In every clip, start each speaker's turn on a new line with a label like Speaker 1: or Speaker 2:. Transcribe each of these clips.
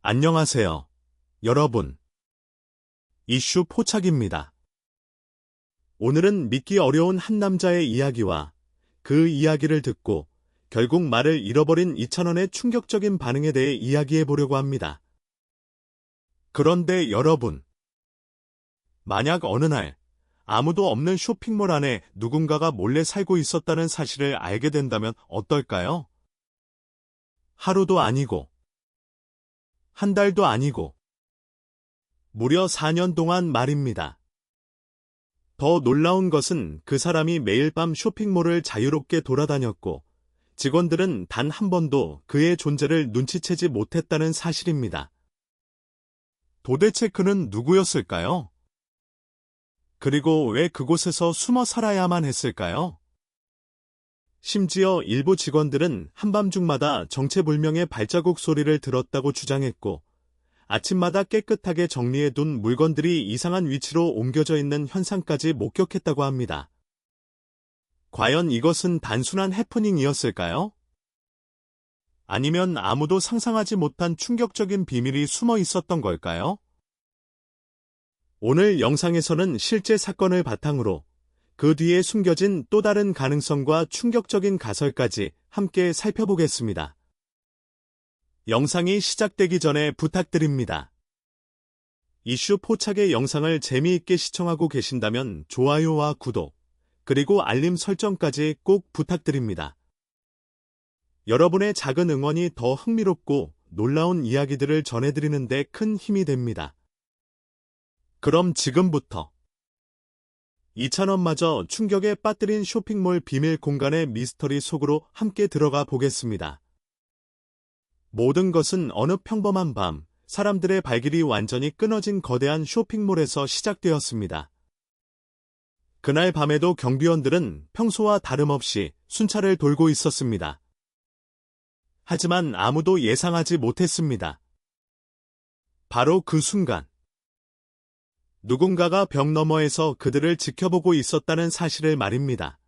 Speaker 1: 안녕하세요, 여러분. 이슈 포착입니다. 오늘은 믿기 어려운 한 남자의 이야기와 그 이야기를 듣고 결국 말을 잃어버린 2,000원의 충격적인 반응에 대해 이야기해 보려고 합니다. 그런데 여러분, 만약 어느 날 아무도 없는 쇼핑몰 안에 누군가가 몰래 살고 있었다는 사실을 알게 된다면 어떨까요? 하루도 아니고, 한 달도 아니고, 무려 4년 동안 말입니다. 더 놀라운 것은 그 사람이 매일 밤 쇼핑몰을 자유롭게 돌아다녔고, 직원들은 단 한 번도 그의 존재를 눈치채지 못했다는 사실입니다. 도대체 그는 누구였을까요? 그리고 왜 그곳에서 숨어 살아야만 했을까요? 심지어 일부 직원들은 한밤중마다 정체불명의 발자국 소리를 들었다고 주장했고, 아침마다 깨끗하게 정리해둔 물건들이 이상한 위치로 옮겨져 있는 현상까지 목격했다고 합니다. 과연 이것은 단순한 해프닝이었을까요? 아니면 아무도 상상하지 못한 충격적인 비밀이 숨어 있었던 걸까요? 오늘 영상에서는 실제 사건을 바탕으로 그 뒤에 숨겨진 또 다른 가능성과 충격적인 가설까지 함께 살펴보겠습니다. 영상이 시작되기 전에 부탁드립니다. 이슈 포착의 영상을 재미있게 시청하고 계신다면 좋아요와 구독, 그리고 알림 설정까지 꼭 부탁드립니다. 여러분의 작은 응원이 더 흥미롭고 놀라운 이야기들을 전해드리는 데 큰 힘이 됩니다. 그럼 지금부터 2,000원마저 충격에 빠뜨린 쇼핑몰 비밀 공간의 미스터리 속으로 함께 들어가 보겠습니다. 모든 것은 어느 평범한 밤, 사람들의 발길이 완전히 끊어진 거대한 쇼핑몰에서 시작되었습니다. 그날 밤에도 경비원들은 평소와 다름없이 순찰을 돌고 있었습니다. 하지만 아무도 예상하지 못했습니다. 바로 그 순간, 누군가가 벽 너머에서 그들을 지켜보고 있었다는 사실을 말입니다.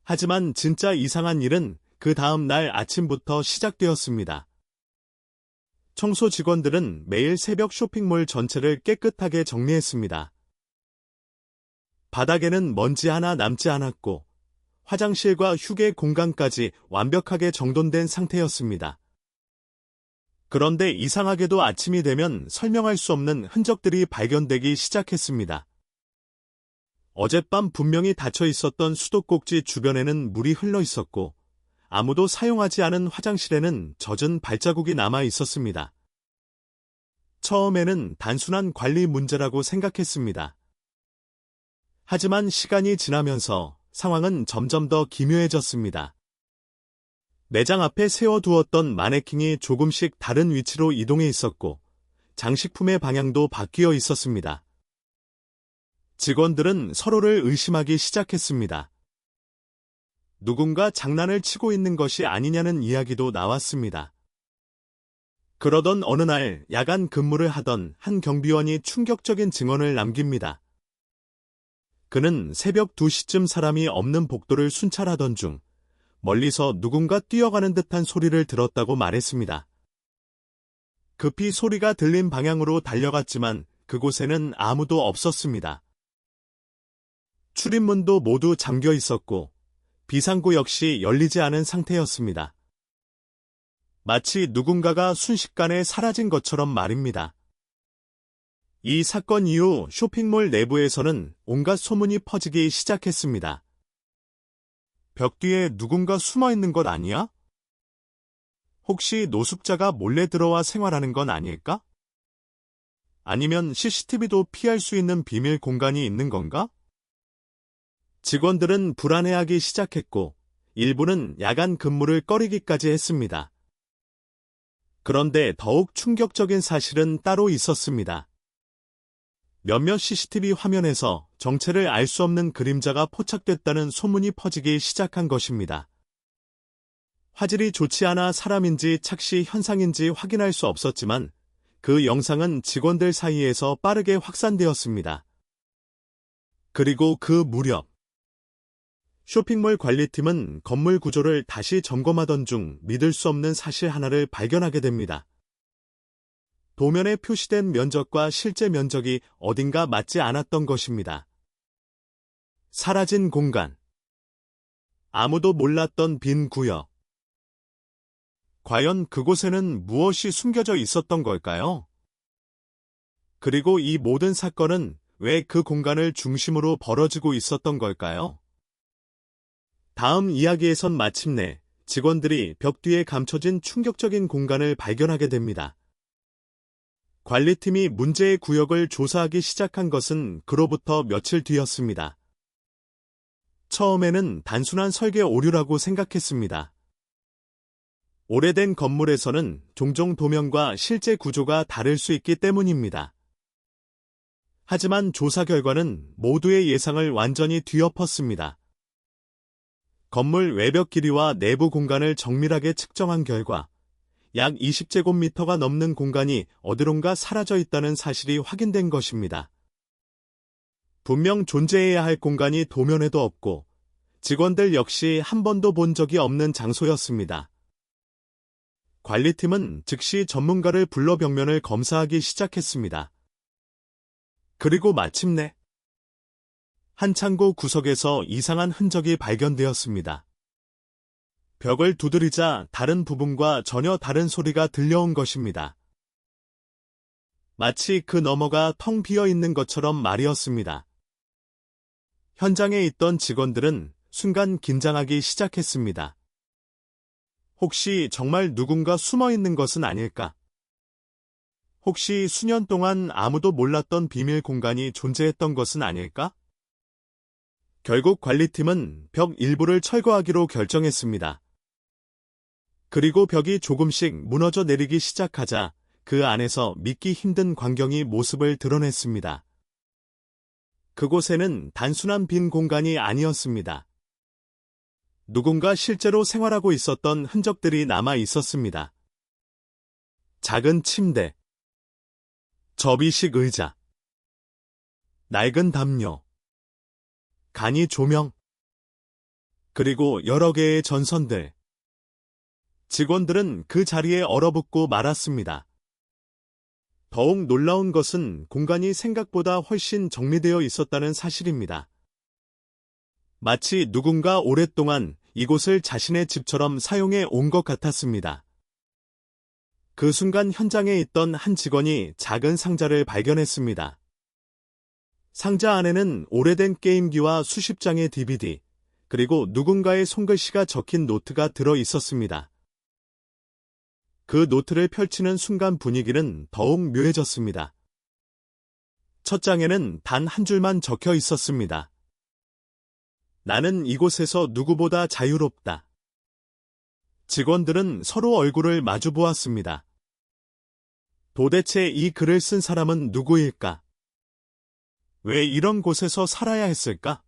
Speaker 1: 하지만 진짜 이상한 일은 그 다음 날 아침부터 시작되었습니다. 청소 직원들은 매일 새벽 쇼핑몰 전체를 깨끗하게 정리했습니다. 바닥에는 먼지 하나 남지 않았고, 화장실과 휴게 공간까지 완벽하게 정돈된 상태였습니다. 그런데 이상하게도 아침이 되면 설명할 수 없는 흔적들이 발견되기 시작했습니다. 어젯밤 분명히 닫혀 있었던 수도꼭지 주변에는 물이 흘러 있었고, 아무도 사용하지 않은 화장실에는 젖은 발자국이 남아 있었습니다. 처음에는 단순한 관리 문제라고 생각했습니다. 하지만 시간이 지나면서 상황은 점점 더 기묘해졌습니다. 매장 앞에 세워두었던 마네킹이 조금씩 다른 위치로 이동해 있었고, 장식품의 방향도 바뀌어 있었습니다. 직원들은 서로를 의심하기 시작했습니다. 누군가 장난을 치고 있는 것이 아니냐는 이야기도 나왔습니다. 그러던 어느 날 야간 근무를 하던 한 경비원이 충격적인 증언을 남깁니다. 그는 새벽 2시쯤 사람이 없는 복도를 순찰하던 중 멀리서 누군가 뛰어가는 듯한 소리를 들었다고 말했습니다. 급히 소리가 들린 방향으로 달려갔지만 그곳에는 아무도 없었습니다. 출입문도 모두 잠겨 있었고 비상구 역시 열리지 않은 상태였습니다. 마치 누군가가 순식간에 사라진 것처럼 말입니다. 이 사건 이후 쇼핑몰 내부에서는 온갖 소문이 퍼지기 시작했습니다. 벽 뒤에 누군가 숨어 있는 것 아니야? 혹시 노숙자가 몰래 들어와 생활하는 건 아닐까? 아니면 CCTV도 피할 수 있는 비밀 공간이 있는 건가? 직원들은 불안해하기 시작했고, 일부는 야간 근무를 꺼리기까지 했습니다. 그런데 더욱 충격적인 사실은 따로 있었습니다. 몇몇 CCTV 화면에서 정체를 알 수 없는 그림자가 포착됐다는 소문이 퍼지기 시작한 것입니다. 화질이 좋지 않아 사람인지 착시 현상인지 확인할 수 없었지만 그 영상은 직원들 사이에서 빠르게 확산되었습니다. 그리고 그 무렵 쇼핑몰 관리팀은 건물 구조를 다시 점검하던 중 믿을 수 없는 사실 하나를 발견하게 됩니다. 도면에 표시된 면적과 실제 면적이 어딘가 맞지 않았던 것입니다. 사라진 공간. 아무도 몰랐던 빈 구역. 과연 그곳에는 무엇이 숨겨져 있었던 걸까요? 그리고 이 모든 사건은 왜 그 공간을 중심으로 벌어지고 있었던 걸까요? 다음 이야기에선 마침내 직원들이 벽 뒤에 감춰진 충격적인 공간을 발견하게 됩니다. 관리팀이 문제의 구역을 조사하기 시작한 것은 그로부터 며칠 뒤였습니다. 처음에는 단순한 설계 오류라고 생각했습니다. 오래된 건물에서는 종종 도면과 실제 구조가 다를 수 있기 때문입니다. 하지만 조사 결과는 모두의 예상을 완전히 뒤엎었습니다. 건물 외벽 길이와 내부 공간을 정밀하게 측정한 결과 약 20제곱미터가 넘는 공간이 어디론가 사라져 있다는 사실이 확인된 것입니다. 분명 존재해야 할 공간이 도면에도 없고 직원들 역시 한 번도 본 적이 없는 장소였습니다. 관리팀은 즉시 전문가를 불러 벽면을 검사하기 시작했습니다. 그리고 마침내 한 창고 구석에서 이상한 흔적이 발견되었습니다. 벽을 두드리자 다른 부분과 전혀 다른 소리가 들려온 것입니다. 마치 그 너머가 텅 비어 있는 것처럼 말이었습니다. 현장에 있던 직원들은 순간 긴장하기 시작했습니다. 혹시 정말 누군가 숨어 있는 것은 아닐까? 혹시 수년 동안 아무도 몰랐던 비밀 공간이 존재했던 것은 아닐까? 결국 관리팀은 벽 일부를 철거하기로 결정했습니다. 그리고 벽이 조금씩 무너져 내리기 시작하자 그 안에서 믿기 힘든 광경이 모습을 드러냈습니다. 그곳에는 단순한 빈 공간이 아니었습니다. 누군가 실제로 생활하고 있었던 흔적들이 남아 있었습니다. 작은 침대, 접이식 의자, 낡은 담요, 간이 조명, 그리고 여러 개의 전선들. 직원들은 그 자리에 얼어붙고 말았습니다. 더욱 놀라운 것은 공간이 생각보다 훨씬 정리되어 있었다는 사실입니다. 마치 누군가 오랫동안 이곳을 자신의 집처럼 사용해 온 것 같았습니다. 그 순간 현장에 있던 한 직원이 작은 상자를 발견했습니다. 상자 안에는 오래된 게임기와 수십 장의 DVD, 그리고 누군가의 손글씨가 적힌 노트가 들어 있었습니다. 그 노트를 펼치는 순간 분위기는 더욱 묘해졌습니다. 첫 장에는 단 한 줄만 적혀 있었습니다. 나는 이곳에서 누구보다 자유롭다. 직원들은 서로 얼굴을 마주 보았습니다. 도대체 이 글을 쓴 사람은 누구일까? 왜 이런 곳에서 살아야 했을까?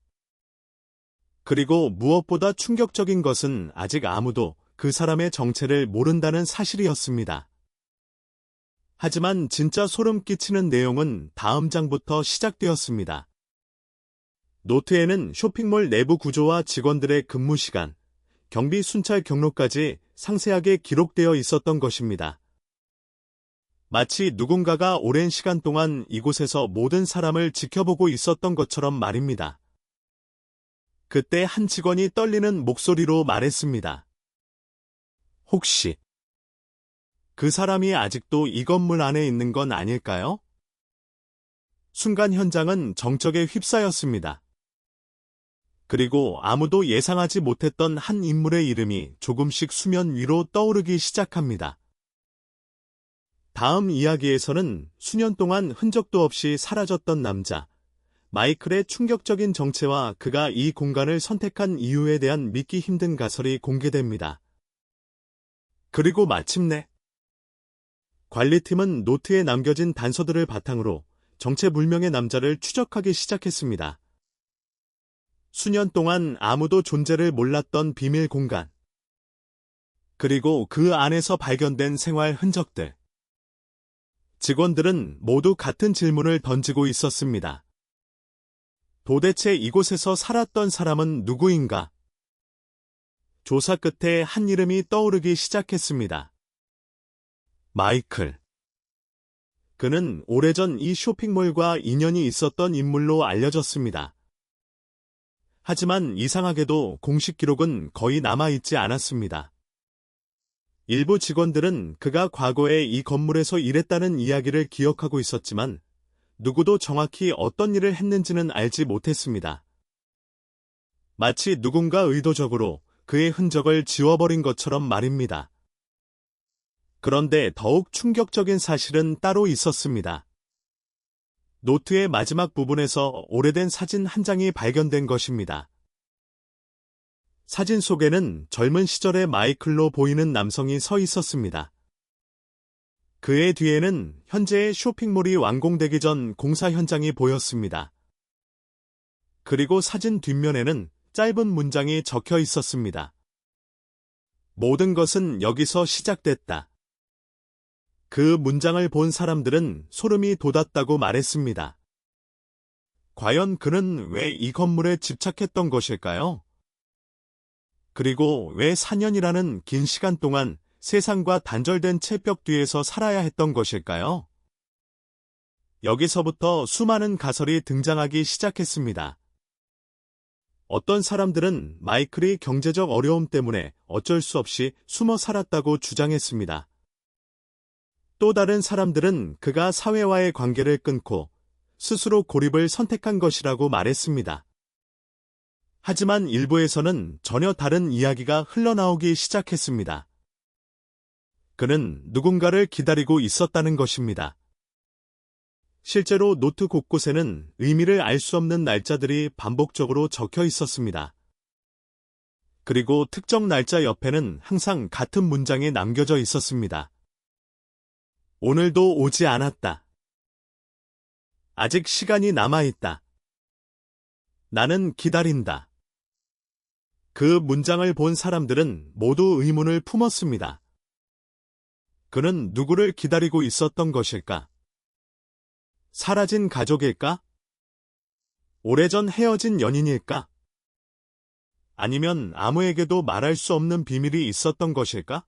Speaker 1: 그리고 무엇보다 충격적인 것은 아직 아무도 그 사람의 정체를 모른다는 사실이었습니다. 하지만 진짜 소름 끼치는 내용은 다음 장부터 시작되었습니다. 노트에는 쇼핑몰 내부 구조와 직원들의 근무 시간, 경비 순찰 경로까지 상세하게 기록되어 있었던 것입니다. 마치 누군가가 오랜 시간 동안 이곳에서 모든 사람을 지켜보고 있었던 것처럼 말입니다. 그때 한 직원이 떨리는 목소리로 말했습니다. 혹시 그 사람이 아직도 이 건물 안에 있는 건 아닐까요? 순간 현장은 정적에 휩싸였습니다. 그리고 아무도 예상하지 못했던 한 인물의 이름이 조금씩 수면 위로 떠오르기 시작합니다. 다음 이야기에서는 수년 동안 흔적도 없이 사라졌던 남자, 마이클의 충격적인 정체와 그가 이 공간을 선택한 이유에 대한 믿기 힘든 가설이 공개됩니다. 그리고 마침내 관리팀은 노트에 남겨진 단서들을 바탕으로 정체불명의 남자를 추적하기 시작했습니다. 수년 동안 아무도 존재를 몰랐던 비밀 공간, 그리고 그 안에서 발견된 생활 흔적들. 직원들은 모두 같은 질문을 던지고 있었습니다. 도대체 이곳에서 살았던 사람은 누구인가? 조사 끝에 한 이름이 떠오르기 시작했습니다. 마이클. 그는 오래전 이 쇼핑몰과 인연이 있었던 인물로 알려졌습니다. 하지만 이상하게도 공식 기록은 거의 남아있지 않았습니다. 일부 직원들은 그가 과거에 이 건물에서 일했다는 이야기를 기억하고 있었지만 누구도 정확히 어떤 일을 했는지는 알지 못했습니다. 마치 누군가 의도적으로 그의 흔적을 지워버린 것처럼 말입니다. 그런데 더욱 충격적인 사실은 따로 있었습니다. 노트의 마지막 부분에서 오래된 사진 한 장이 발견된 것입니다. 사진 속에는 젊은 시절의 마이클로 보이는 남성이 서 있었습니다. 그의 뒤에는 현재의 쇼핑몰이 완공되기 전 공사 현장이 보였습니다. 그리고 사진 뒷면에는 짧은 문장이 적혀 있었습니다. 모든 것은 여기서 시작됐다. 그 문장을 본 사람들은 소름이 돋았다고 말했습니다. 과연 그는 왜 이 건물에 집착했던 것일까요? 그리고 왜 4년이라는 긴 시간 동안 세상과 단절된 채 벽 뒤에서 살아야 했던 것일까요? 여기서부터 수많은 가설이 등장하기 시작했습니다. 어떤 사람들은 마이클이 경제적 어려움 때문에 어쩔 수 없이 숨어 살았다고 주장했습니다. 또 다른 사람들은 그가 사회와의 관계를 끊고 스스로 고립을 선택한 것이라고 말했습니다. 하지만 일부에서는 전혀 다른 이야기가 흘러나오기 시작했습니다. 그는 누군가를 기다리고 있었다는 것입니다. 실제로 노트 곳곳에는 의미를 알 수 없는 날짜들이 반복적으로 적혀 있었습니다. 그리고 특정 날짜 옆에는 항상 같은 문장이 남겨져 있었습니다. 오늘도 오지 않았다. 아직 시간이 남아있다. 나는 기다린다. 그 문장을 본 사람들은 모두 의문을 품었습니다. 그는 누구를 기다리고 있었던 것일까? 사라진 가족일까? 오래전 헤어진 연인일까? 아니면 아무에게도 말할 수 없는 비밀이 있었던 것일까?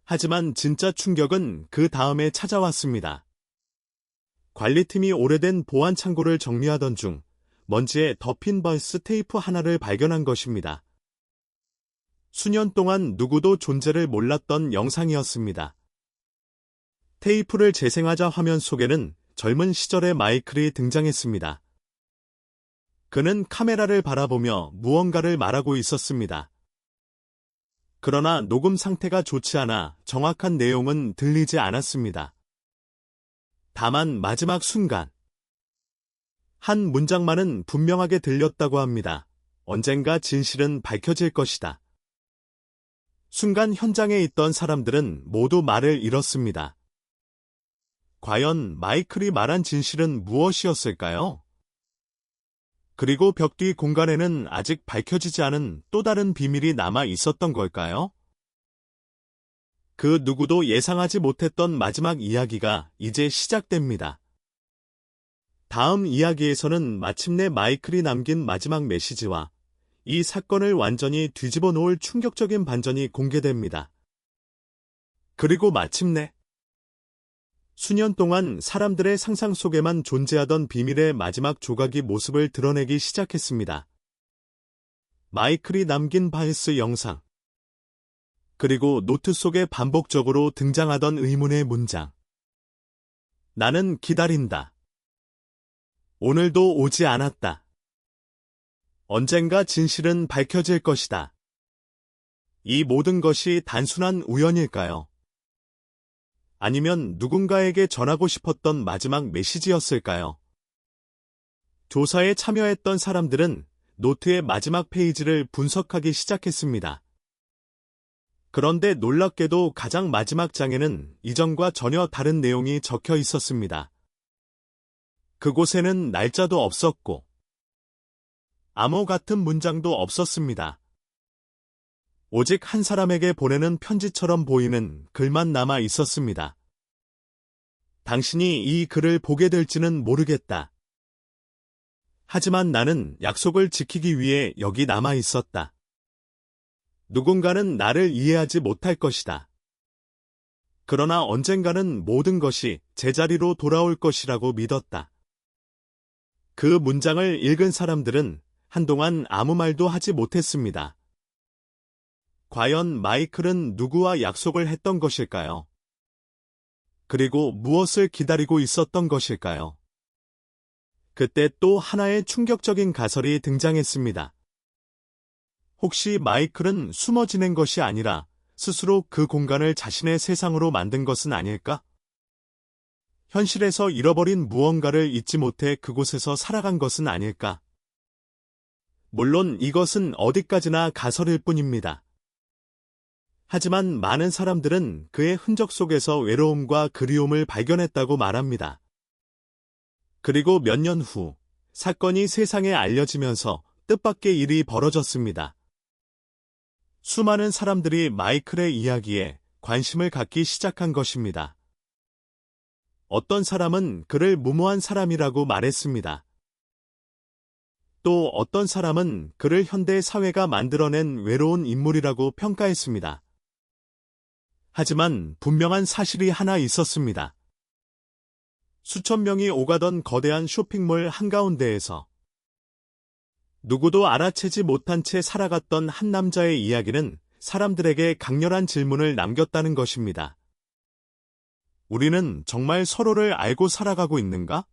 Speaker 1: 하지만 진짜 충격은 그 다음에 찾아왔습니다. 관리팀이 오래된 보안 창고를 정리하던 중 먼지에 덮인 버스 테이프 하나를 발견한 것입니다. 수년 동안 누구도 존재를 몰랐던 영상이었습니다. 테이프를 재생하자 화면 속에는 젊은 시절의 마이클이 등장했습니다. 그는 카메라를 바라보며 무언가를 말하고 있었습니다. 그러나 녹음 상태가 좋지 않아 정확한 내용은 들리지 않았습니다. 다만 마지막 순간, 한 문장만은 분명하게 들렸다고 합니다. 언젠가 진실은 밝혀질 것이다. 순간 현장에 있던 사람들은 모두 말을 잃었습니다. 과연 마이클이 말한 진실은 무엇이었을까요? 그리고 벽 뒤 공간에는 아직 밝혀지지 않은 또 다른 비밀이 남아 있었던 걸까요? 그 누구도 예상하지 못했던 마지막 이야기가 이제 시작됩니다. 다음 이야기에서는 마침내 마이클이 남긴 마지막 메시지와 이 사건을 완전히 뒤집어 놓을 충격적인 반전이 공개됩니다. 그리고 마침내 수년 동안 사람들의 상상 속에만 존재하던 비밀의 마지막 조각이 모습을 드러내기 시작했습니다. 마이클이 남긴 바이스 영상, 그리고 노트 속에 반복적으로 등장하던 의문의 문장. 나는 기다린다. 오늘도 오지 않았다. 언젠가 진실은 밝혀질 것이다. 이 모든 것이 단순한 우연일까요? 아니면 누군가에게 전하고 싶었던 마지막 메시지였을까요? 조사에 참여했던 사람들은 노트의 마지막 페이지를 분석하기 시작했습니다. 그런데 놀랍게도 가장 마지막 장에는 이전과 전혀 다른 내용이 적혀 있었습니다. 그곳에는 날짜도 없었고 암호 같은 문장도 없었습니다. 오직 한 사람에게 보내는 편지처럼 보이는 글만 남아 있었습니다. 당신이 이 글을 보게 될지는 모르겠다. 하지만 나는 약속을 지키기 위해 여기 남아 있었다. 누군가는 나를 이해하지 못할 것이다. 그러나 언젠가는 모든 것이 제자리로 돌아올 것이라고 믿었다. 그 문장을 읽은 사람들은 한동안 아무 말도 하지 못했습니다. 과연 마이클은 누구와 약속을 했던 것일까요? 그리고 무엇을 기다리고 있었던 것일까요? 그때 또 하나의 충격적인 가설이 등장했습니다. 혹시 마이클은 숨어 지낸 것이 아니라 스스로 그 공간을 자신의 세상으로 만든 것은 아닐까? 현실에서 잃어버린 무언가를 잊지 못해 그곳에서 살아간 것은 아닐까? 물론 이것은 어디까지나 가설일 뿐입니다. 하지만 많은 사람들은 그의 흔적 속에서 외로움과 그리움을 발견했다고 말합니다. 그리고 몇 년 후, 사건이 세상에 알려지면서 뜻밖의 일이 벌어졌습니다. 수많은 사람들이 마이클의 이야기에 관심을 갖기 시작한 것입니다. 어떤 사람은 그를 무모한 사람이라고 말했습니다. 또 어떤 사람은 그를 현대 사회가 만들어낸 외로운 인물이라고 평가했습니다. 하지만 분명한 사실이 하나 있었습니다. 수천 명이 오가던 거대한 쇼핑몰 한가운데에서 누구도 알아채지 못한 채 살아갔던 한 남자의 이야기는 사람들에게 강렬한 질문을 남겼다는 것입니다. 우리는 정말 서로를 알고 살아가고 있는가?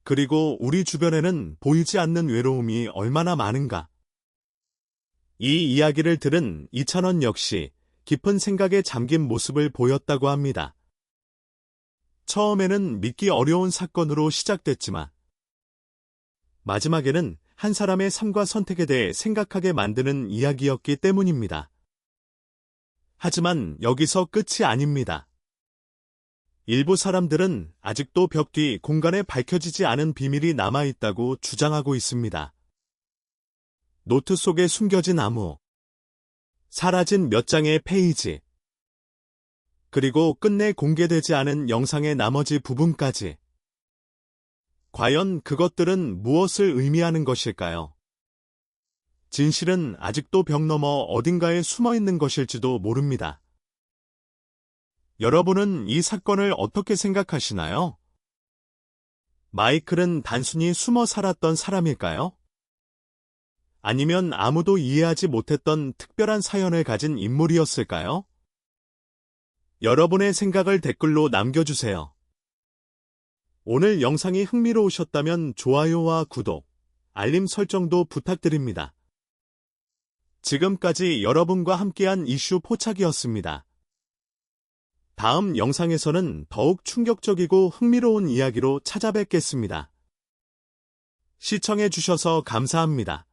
Speaker 1: 그리고 우리 주변에는 보이지 않는 외로움이 얼마나 많은가? 이 이야기를 들은 이찬원 역시 깊은 생각에 잠긴 모습을 보였다고 합니다. 처음에는 믿기 어려운 사건으로 시작됐지만 마지막에는 한 사람의 삶과 선택에 대해 생각하게 만드는 이야기였기 때문입니다. 하지만 여기서 끝이 아닙니다. 일부 사람들은 아직도 벽 뒤 공간에 밝혀지지 않은 비밀이 남아있다고 주장하고 있습니다. 노트 속에 숨겨진 암호, 사라진 몇 장의 페이지, 그리고 끝내 공개되지 않은 영상의 나머지 부분까지. 과연 그것들은 무엇을 의미하는 것일까요? 진실은 아직도 벽 너머 어딘가에 숨어 있는 것일지도 모릅니다. 여러분은 이 사건을 어떻게 생각하시나요? 마이클은 단순히 숨어 살았던 사람일까요? 아니면 아무도 이해하지 못했던 특별한 사연을 가진 인물이었을까요? 여러분의 생각을 댓글로 남겨주세요. 오늘 영상이 흥미로우셨다면 좋아요와 구독, 알림 설정도 부탁드립니다. 지금까지 여러분과 함께한 이슈 포착이었습니다. 다음 영상에서는 더욱 충격적이고 흥미로운 이야기로 찾아뵙겠습니다. 시청해주셔서 감사합니다.